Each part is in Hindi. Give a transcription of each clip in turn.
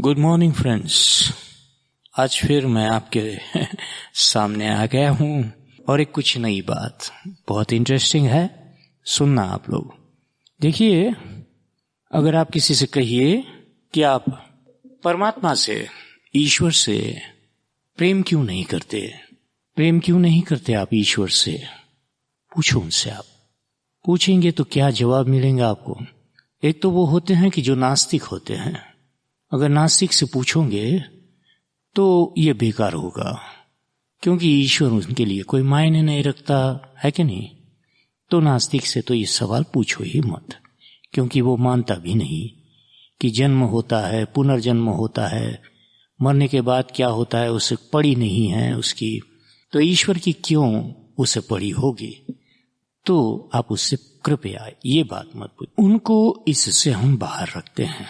Good morning friends. आज फिर मैं आपके सामने आ गया हूं और एक कुछ नई बात बहुत इंटरेस्टिंग है, सुनना आप लोग। देखिए, अगर आप किसी से कहिए कि आप परमात्मा से, ईश्वर से प्रेम क्यों नहीं करते आप ईश्वर से, पूछो उनसे। आप पूछेंगे तो क्या जवाब मिलेगा आपको? एक तो वो होते हैं कि जो नास्तिक होते हैं। अगर नास्तिक से पूछोगे तो ये बेकार होगा, क्योंकि ईश्वर उनके लिए कोई मायने नहीं रखता है कि नहीं। तो नास्तिक से तो ये सवाल पूछो ही मत, क्योंकि वो मानता भी नहीं कि जन्म होता है, पुनर्जन्म होता है, मरने के बाद क्या होता है उसे पड़ी नहीं है उसकी। तो ईश्वर की क्यों उसे पड़ी होगी? तो आप उससे कृपया ये बात मत पूछो। उनको इससे हम बाहर रखते हैं।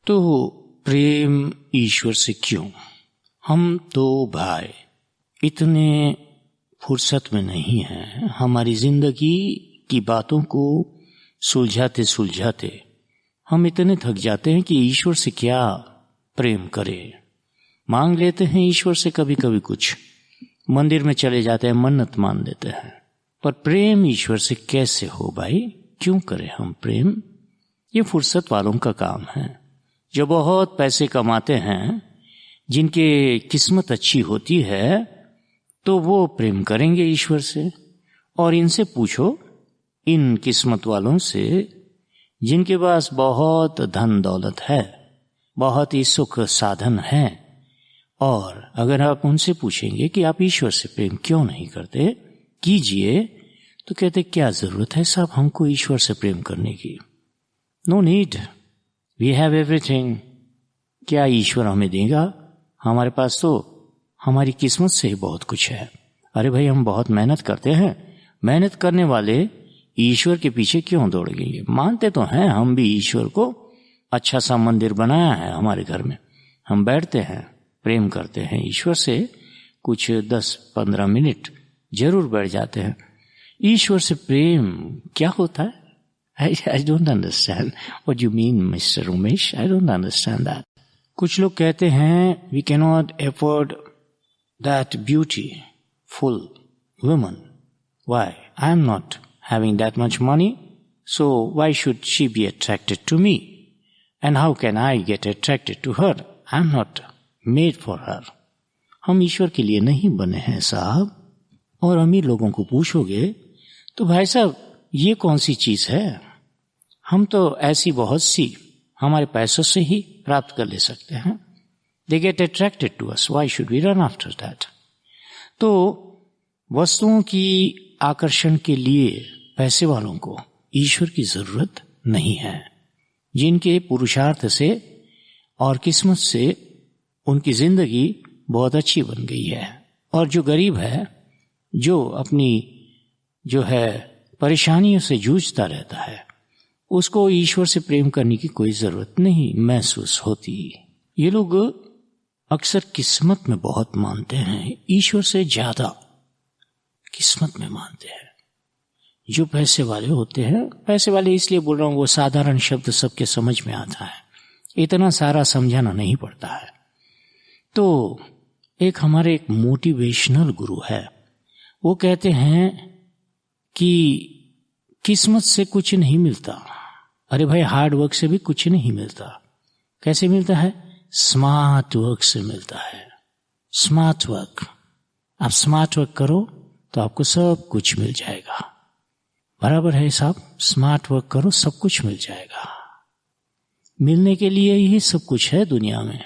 तो प्रेम ईश्वर से क्यों? हम तो भाई इतने फुर्सत में नहीं हैं। हमारी जिंदगी की बातों को सुलझाते सुलझाते हम इतने थक जाते हैं कि ईश्वर से क्या प्रेम करें। मांग लेते हैं ईश्वर से, कभी कभी कुछ मंदिर में चले जाते हैं, मन्नत मान लेते हैं, पर प्रेम ईश्वर से कैसे हो भाई? क्यों करें हम प्रेम? ये फुर्सत वालों का काम है, जो बहुत पैसे कमाते हैं, जिनके किस्मत अच्छी होती है, तो वो प्रेम करेंगे ईश्वर से। और इनसे पूछो, इन किस्मत वालों से जिनके पास बहुत धन दौलत है, बहुत ही सुख साधन है, और अगर आप उनसे पूछेंगे कि आप ईश्वर से प्रेम क्यों नहीं करते, कीजिए, तो कहते क्या जरूरत है साहब हमको ईश्वर से प्रेम करने की? No need, we have everything. क्या ईश्वर हमें देगा? हमारे पास तो हमारी किस्मत से ही बहुत कुछ है। अरे भाई, हम बहुत मेहनत करते हैं, मेहनत करने वाले ईश्वर के पीछे क्यों दौड़ेंगे? मानते तो हैं हम भी ईश्वर को, अच्छा सा मंदिर बनाया है हमारे घर में, हम बैठते हैं, प्रेम करते हैं ईश्वर से, कुछ 10-15 मिनट जरूर बैठ जाते हैं। ईश्वर से प्रेम क्या होता है? I don't understand what you mean, Mr. Umesh. I don't understand that. कुछ लोग कहते हैं we cannot afford that beautiful woman. Why? I am not having that much money, so why should she be attracted to me? And how can I get attracted to her? I am not made for her. हम ईश्वर के लिए नहीं बने हैं साहब। और अमीर लोगों को पूछोगे तो भाई साहब ये कौन सी चीज है? हम तो ऐसी बहुत सी हमारे पैसों से ही प्राप्त कर ले सकते हैं। They get attracted to us. Why should we run after that? तो वस्तुओं की आकर्षण के लिए पैसे वालों को ईश्वर की जरूरत नहीं है। जिनके पुरुषार्थ से और किस्मत से उनकी जिंदगी बहुत अच्छी बन गई है, और जो गरीब है, जो अपनी जो है परेशानियों से जूझता रहता है, उसको ईश्वर से प्रेम करने की कोई जरूरत नहीं महसूस होती। ये लोग अक्सर किस्मत में बहुत मानते हैं, ईश्वर से ज्यादा किस्मत में मानते हैं। जो पैसे वाले होते हैं, पैसे वाले इसलिए बोल रहा हूं, वो साधारण शब्द सबके समझ में आता है, इतना सारा समझाना नहीं पड़ता है। तो एक हमारे एक मोटिवेशनल गुरु है, वो कहते हैं कि किस्मत से कुछ नहीं मिलता। अरे भाई, हार्ड वर्क से भी कुछ नहीं मिलता। कैसे मिलता है? स्मार्ट वर्क से मिलता है। स्मार्ट वर्क, आप स्मार्ट वर्क करो तो आपको सब कुछ मिल जाएगा। बराबर है साहब, स्मार्ट वर्क करो, सब कुछ मिल जाएगा। मिलने के लिए ही सब कुछ है दुनिया में।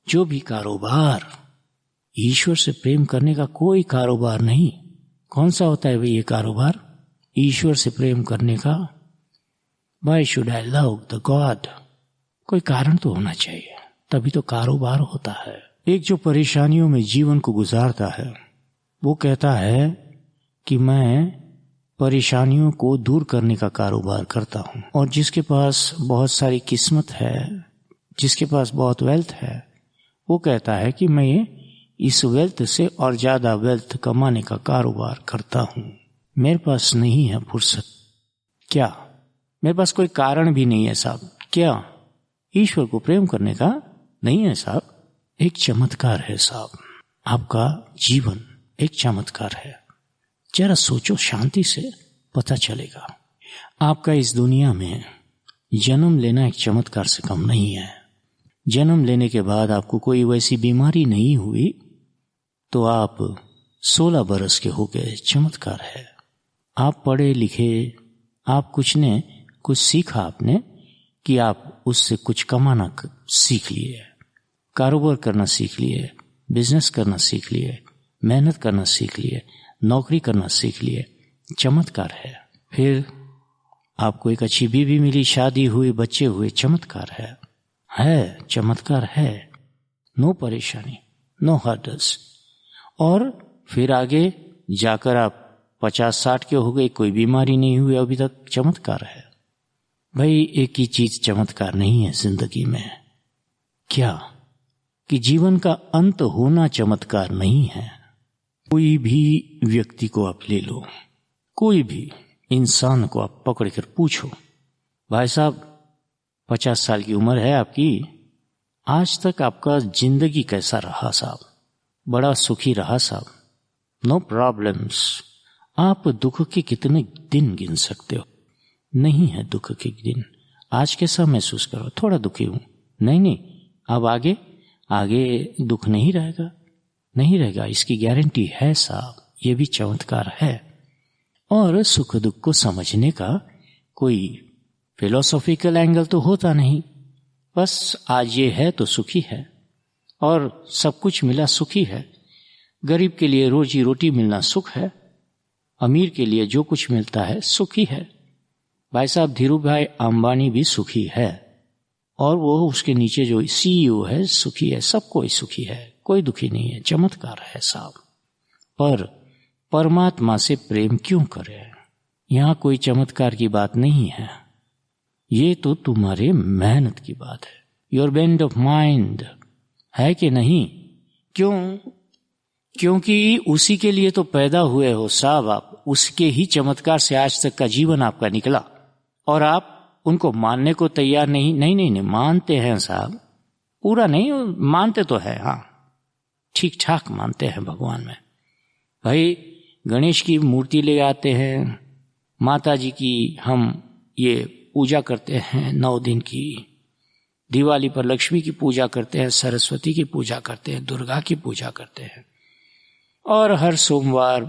जो भी कारोबार, ईश्वर से प्रेम करने का कोई कारोबार नहीं। कौन सा होता है भाई ये कारोबार? ईश्वर से प्रेम करने का। Why should I love the God? कोई कारण तो होना चाहिए, तभी तो कारोबार होता है। एक जो परेशानियों में जीवन को गुजारता है, वो कहता है कि मैं परेशानियों को दूर करने का कारोबार करता हूं। और जिसके पास बहुत सारी किस्मत है, जिसके पास बहुत वेल्थ है, वो कहता है कि मैं इस वेल्थ से और ज्यादा वेल्थ कमाने का कारोबार करता हूं। मेरे पास नहीं है फुर्सत। क्या? मेरे पास कोई कारण भी नहीं है साहब। क्या? ईश्वर को प्रेम करने का नहीं है साहब, एक चमत्कार है साहब। आपका जीवन एक चमत्कार है। जरा सोचो शांति से, पता चलेगा। आपका इस दुनिया में जन्म लेना एक चमत्कार से कम नहीं है। जन्म लेने के बाद आपको कोई वैसी बीमारी नहीं हुई तो आप 16 बरस के हो गए, चमत्कार है। आप पढ़े लिखे, आप कुछ सीखा आपने कि आप उससे कुछ कमाना सीख लिए, कारोबार करना सीख लिए, बिजनेस करना सीख लिए, मेहनत करना सीख लिए, नौकरी करना सीख लिए, चमत्कार है। फिर आपको एक अच्छी बीवी मिली, शादी हुई, बच्चे हुए, चमत्कार है, चमत्कार है। नो परेशानी, नो हर्डल्स। और फिर आगे जाकर आप 50-60 के हो गए, कोई बीमारी नहीं हुई अभी तक, चमत्कार है। भाई एक ही चीज चमत्कार नहीं है जिंदगी में, क्या कि जीवन का अंत होना चमत्कार नहीं है। कोई भी व्यक्ति को आप ले लो, कोई भी इंसान को आप पकड़ कर पूछो, भाई साहब 50 साल की उम्र है आपकी, आज तक आपका जिंदगी कैसा रहा साहब? बड़ा सुखी रहा साहब? No problems. आप दुख के कितने दिन गिन सकते हो? नहीं है दुख के दिन। आज कैसा महसूस करो? थोड़ा दुखी हूं। नहीं, अब आगे दुख नहीं रहेगा, इसकी गारंटी है साहब। ये भी चमत्कार है। और सुख दुख को समझने का कोई फिलोसॉफिकल एंगल तो होता नहीं, बस आज ये है तो सुखी है और सब कुछ मिला सुखी है। गरीब के लिए रोजी रोटी मिलना सुख है, अमीर के लिए जो कुछ मिलता है सुखी है। भाई साहब धीरू भाई अंबानी भी सुखी है और वो उसके नीचे जो CEO है सुखी है, सब कोई सुखी है, कोई दुखी नहीं है, चमत्कार है साहब। पर परमात्मा से प्रेम क्यों करें? यहां कोई चमत्कार की बात नहीं है, ये तो तुम्हारे मेहनत की बात है। योर बेंड ऑफ माइंड है कि नहीं? क्यों? क्योंकि उसी के लिए तो पैदा हुए हो साहब आप, उसके ही चमत्कार से आज तक का जीवन आपका निकला और आप उनको मानने को तैयार नहीं, मानते हैं साहब, पूरा नहीं मानते तो है, हाँ ठीक ठाक मानते हैं भगवान में। भाई गणेश की मूर्ति ले आते हैं, माता जी की हम ये पूजा करते हैं 9 दिन की, दिवाली पर लक्ष्मी की पूजा करते हैं, सरस्वती की पूजा करते हैं, दुर्गा की पूजा करते हैं, और हर सोमवार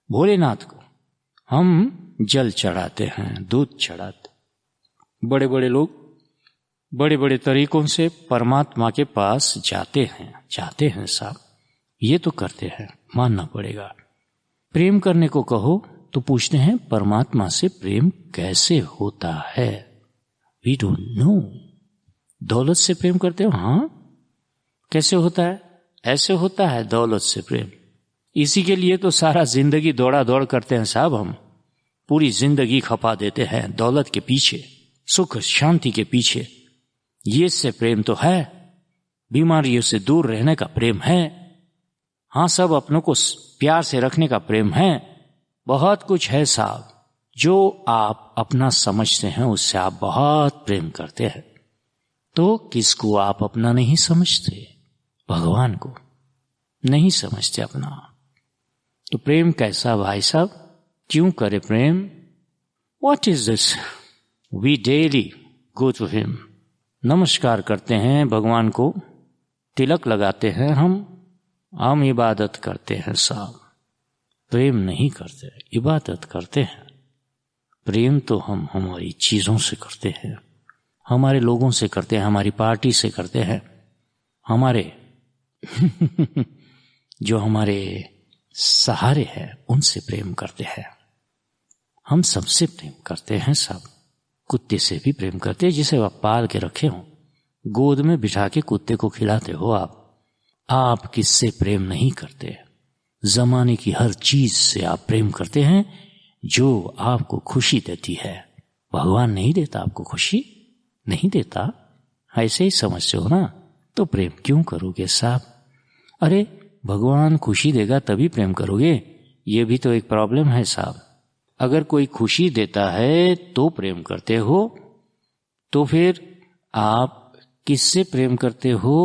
भोलेनाथ को हम जल चढ़ाते हैं, दूध चढ़ाते। बड़े बड़े लोग बड़े बड़े तरीकों से परमात्मा के पास जाते हैं साहब, ये तो करते हैं, मानना पड़ेगा। प्रेम करने को कहो तो पूछते हैं परमात्मा से प्रेम कैसे होता है? We don't know. दौलत से प्रेम करते हो? हाँ, कैसे होता है? ऐसे होता है दौलत से प्रेम। इसी के लिए तो सारा जिंदगी दौड़ा दौड़ करते हैं साहब, हम पूरी जिंदगी खपा देते हैं दौलत के पीछे, सुख शांति के पीछे। ये से प्रेम तो है, बीमारियों से दूर रहने का प्रेम है, हाँ सब अपनों को प्यार से रखने का प्रेम है, बहुत कुछ है साहब। जो आप अपना समझते हैं उससे आप बहुत प्रेम करते हैं। तो किसको आप अपना नहीं समझते? भगवान को नहीं समझते अपना। तो प्रेम कैसा भाई साहब? क्यों करे प्रेम? What is this? We daily go to him. नमस्कार करते हैं भगवान को, तिलक लगाते हैं, हम इबादत करते हैं साहब, प्रेम नहीं करते, इबादत करते हैं। प्रेम तो हम हमारी चीजों से करते हैं, हमारे लोगों से करते हैं, हमारी पार्टी से करते हैं, हमारे जो हमारे सहारे हैं उनसे प्रेम करते हैं। हम सबसे प्रेम करते हैं सब। कुत्ते से भी प्रेम करते हैं, जिसे आप पाल के रखे हो, गोद में बिठा के कुत्ते को खिलाते हो आप किससे प्रेम नहीं करते? जमाने की हर चीज से आप प्रेम करते हैं जो आपको खुशी देती है। भगवान नहीं देता आपको खुशी, नहीं देता, ऐसे ही समझते हो ना, तो प्रेम क्यों करोगे साहब? अरे भगवान खुशी देगा तभी प्रेम करोगे, ये भी तो एक प्रॉब्लम है साहब। अगर कोई खुशी देता है तो प्रेम करते हो, तो फिर आप किससे प्रेम करते हो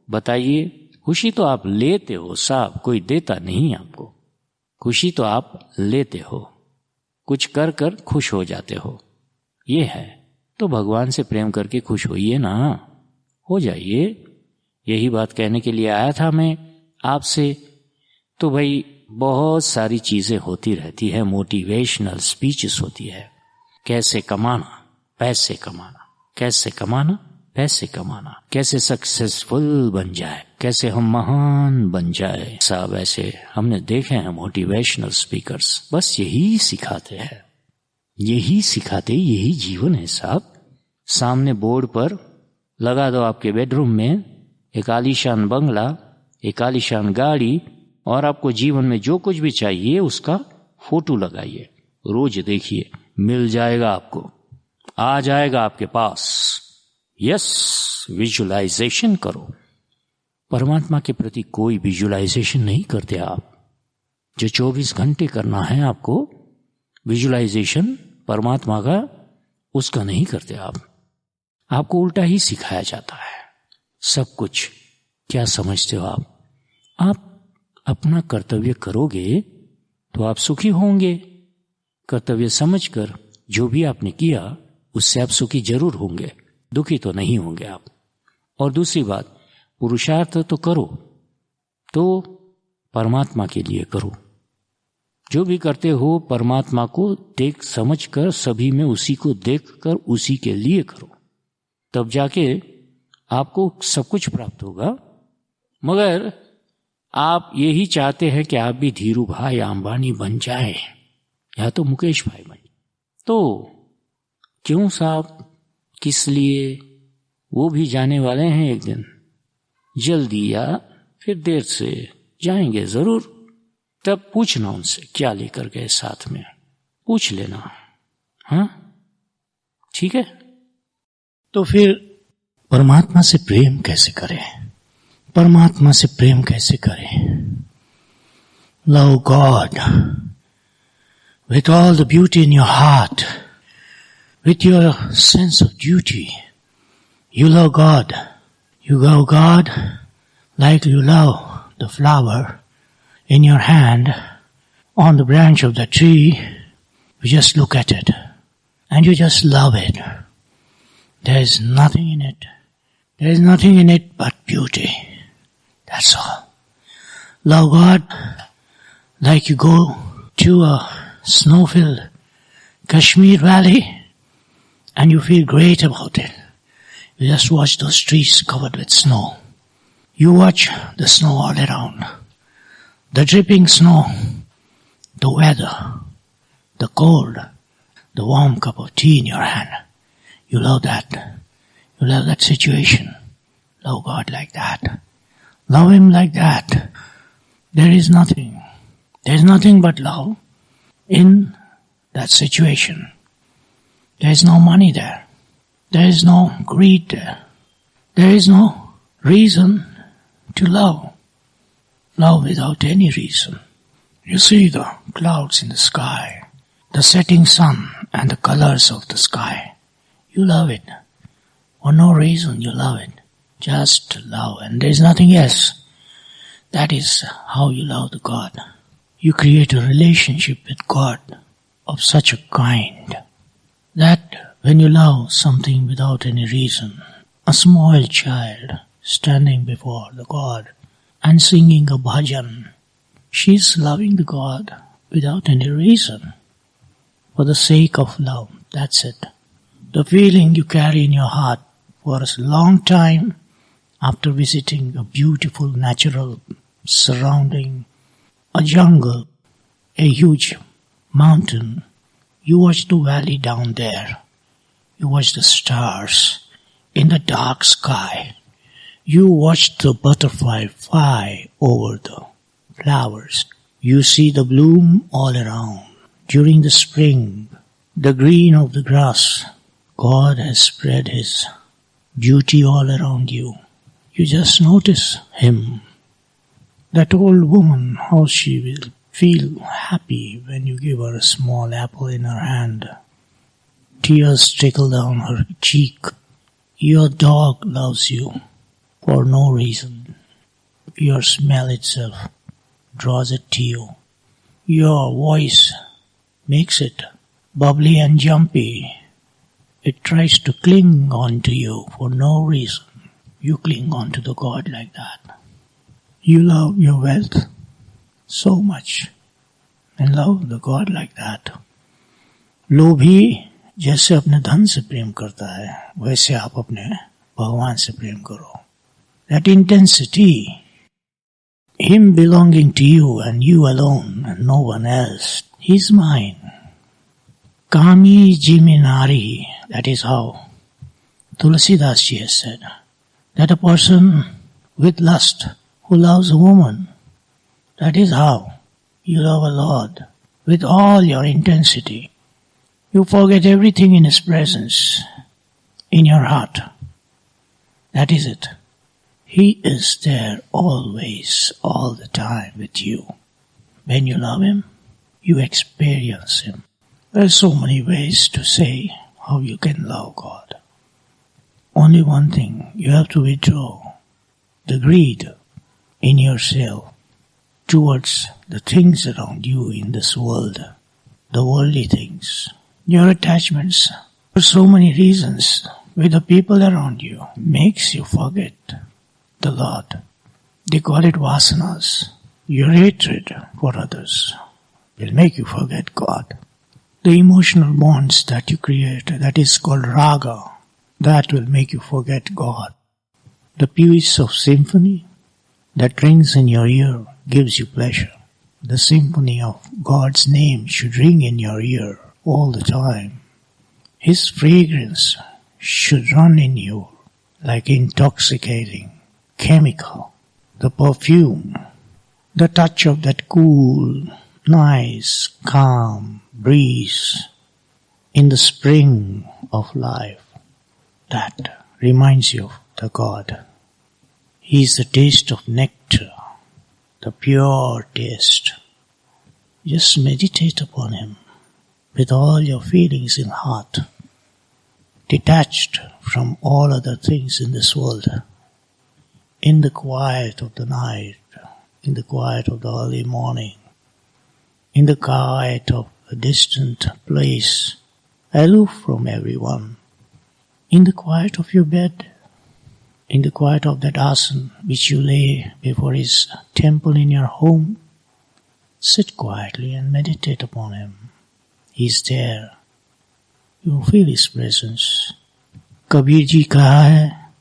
बताइए। खुशी तो आप लेते हो साहब, कोई देता नहीं आपको। खुशी तो आप लेते हो, कुछ कर कर खुश हो जाते हो, ये है। तो भगवान से प्रेम करके खुश होइए ना, हो जाइए। यही बात कहने के लिए आया था मैं आपसे। तो भाई बहुत सारी चीजें होती रहती है, मोटिवेशनल स्पीचेस होती है। कैसे कमाना, पैसे कमाना, कैसे कमाना, पैसे कमाना, कैसे सक्सेसफुल बन जाए, कैसे हम महान बन जाए। साहब ऐसे हमने देखे हैं मोटिवेशनल स्पीकर्स, बस यही सिखाते हैं, यही सिखाते, यही जीवन है साहब। सामने बोर्ड पर लगा दो आपके बेडरूम में एक आलीशान बंगला, एक आलीशान गाड़ी, और आपको जीवन में जो कुछ भी चाहिए उसका फोटो लगाइए, रोज देखिए, मिल जाएगा आपको, आ जाएगा आपके पास। यस, विजुअलाइजेशन करो। परमात्मा के प्रति कोई विजुअलाइजेशन नहीं करते आप। जो 24 घंटे करना है आपको विजुअलाइजेशन परमात्मा का, उसका नहीं करते आप। आपको उल्टा ही सिखाया जाता है सब कुछ। क्या समझते हो आप? आप अपना कर्तव्य करोगे तो आप सुखी होंगे। कर्तव्य समझकर जो भी आपने किया उससे आप सुखी जरूर होंगे, दुखी तो नहीं होंगे आप। और दूसरी बात, पुरुषार्थ तो करो तो परमात्मा के लिए करो। जो भी करते हो परमात्मा को देख समझ कर, सभी में उसी को देख कर उसी के लिए करो, तब जाके आपको सब कुछ प्राप्त होगा। मगर आप यही चाहते हैं कि आप भी धीरू भाई अंबानी बन जाए या तो मुकेश भाई बन, तो क्यों साहब, किस लिए? वो भी जाने वाले हैं एक दिन, जल्दी या फिर देर से जाएंगे जरूर। तब पूछना उनसे क्या लेकर गए साथ में, पूछ लेना। हाँ ठीक है। तो फिर परमात्मा से प्रेम कैसे करें? परमात्मा से प्रेम कैसे करें? Love God with all the beauty in your heart, with your sense of duty. You love God. You love God like you love the flower in your hand on the branch of the tree. You just look at it and you just love it. There is nothing in it. There is nothing in it but beauty. That's all. Love God like you go to a snow-filled Kashmir valley and you feel great about it. You just watch those trees covered with snow. You watch the snow all around. The dripping snow, the weather, the cold, the warm cup of tea in your hand. You love that. You love that situation. Love God like that. Love Him like that. There is nothing. There is nothing but love in that situation. There is no money there. There is no greed there. There is no reason to love. Love without any reason. You see the clouds in the sky, the setting sun and the colors of the sky. You love it. For no reason you love it. Just love, and there is nothing else. That is how you love the God. You create a relationship with God of such a kind that when you love something without any reason, a small child standing before the God and singing a bhajan, she is loving the God without any reason, for the sake of love. That's it. The feeling you carry in your heart for a long time after visiting a beautiful natural surrounding, a jungle, a huge mountain. You watch the valley down there. You watch the stars in the dark sky. You watch the butterfly fly over the flowers. You see the bloom all around. During the spring, the green of the grass, God has spread His beauty all around you. You just notice Him. That old woman, how she will feel happy when you give her a small apple in her hand. Tears trickle down her cheek Your dog loves you for no reason. Your smell itself draws it to you. Your voice makes it bubbly and jumpy. It tries to cling on to you for no reason. You cling on to the God like that. You love your wealth so much and love the God like that. लोभी जैसे अपने धन से प्रेम करता है वैसे आप अपने भगवान से प्रेम करो. That intensity, Him belonging to you and you alone and no one else, He's mine. Kami Jiminari, that is how Tulsidas Ji has said, that a person with lust who loves a woman, that is how you love a Lord with all your intensity. You forget everything in His presence, in your heart. That is it. He is there always, all the time with you. When you love Him, you experience Him. There are so many ways to say how you can love God. Only one thing, you have to withdraw the greed in yourself towards the things around you in this world, the worldly things. Your attachments, for so many reasons, with the people around you, makes you forget the Lord. They call it vasanas. Your hatred for others will make you forget God. The emotional bonds that you create, that is called raga, that will make you forget God. The piece of symphony that rings in your ear gives you pleasure. The symphony of God's name should ring in your ear all the time. His fragrance should run in you like intoxicating chemical. The perfume, the touch of that cool, nice, calm breeze in the spring of life, that reminds you of the God. He is the taste of nectar, the pure taste. Just meditate upon Him with all your feelings in heart, detached from all other things in this world, in the quiet of the night, in the quiet of the early morning, in the quiet of a distant place, aloof from everyone, in the quiet of your bed, in the quiet of that asana which you lay before His temple in your home. Sit quietly and meditate upon Him. He is there. You feel His presence. Kabir ji कहा है,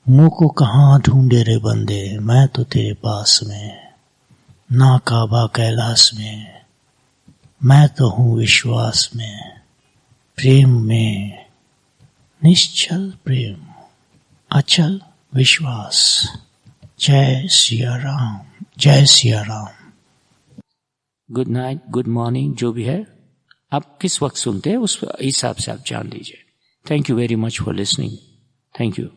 मुँह को कहाँ ढूंढे रे बंदे, मैं तो तेरे पास में, ना काबा कैलाश में, मैं तो हूँ विश्वास में, प्रेम में, निश्चल प्रेम, अचल विश्वास. जय सिया राम, जय Siya Ram. Good night, good morning, जो भी है आप किस वक्त सुनते हैं उस हिसाब से आप जान लीजिए. Thank you very much for listening. Thank you.